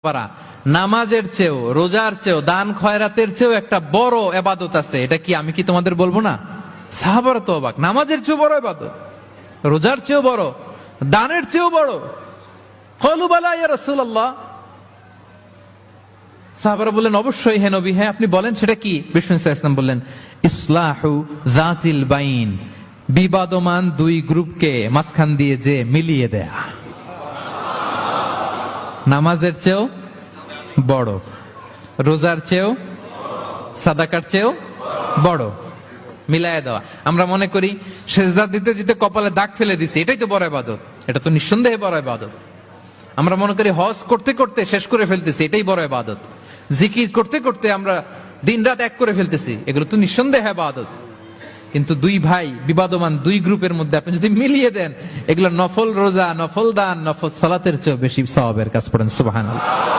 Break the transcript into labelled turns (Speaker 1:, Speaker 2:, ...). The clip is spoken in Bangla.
Speaker 1: পারা নামাজের চেয়েও, রোজার চেয়েও, দান খয়রাতের চেয়েও একটা বড় ইবাদত আছে। এটা কি আমি কি তোমাদের বলবো না? সাহাবারা তো অবাক, নামাজের চেয়েও বড় ইবাদত, রোজার চেয়েও বড়, দানের চেয়েও বড়। ক্বালু বালা ইয়া রাসূলুল্লাহ। সাহাবারা বললেন অবশ্যই হে নবী, হ্যাঁ আপনি বলেন সেটা কি? বিষ্ণু সাল্লাল্লাহু আলাইহি ওয়াসাল্লাম বললেন ইসলাহু যাতিল বাইন, বিবাদমান দুই গ্রুপকে মাঝখান দিয়ে যে মিলিয়ে দেয়া। নামাজের চেয়েও বড়, রোজার চেয়েও, সাদাকার চেয়েও বড়, মিলায় দেওয়া। আমরা মনে করি সেজদা দিতে দিতে কপালে দাগ ফেলে দিছি, এটাই তো বড় ইবাদত। এটা তো নিঃসন্দেহে বড় ইবাদত। আমরা মনে করি হজ করতে করতে শেষ করে ফেলতেছি, এটাই বড় ইবাদত। জিকির করতে করতে আমরা দিনরাত এক করে ফেলতেছি, এগুলো তো নিঃসন্দেহে ইবাদত। কিন্তু দুই ভাই বিবাদমান দুই গ্রুপের মধ্যে আপনি যদি মিলিয়ে দেন, এগুলো নফল রোজা, নফল দান, নফল সালাতের চেয়ে বেশি সওয়াবের কাজ। পড়েন সুবহানাল্লাহ।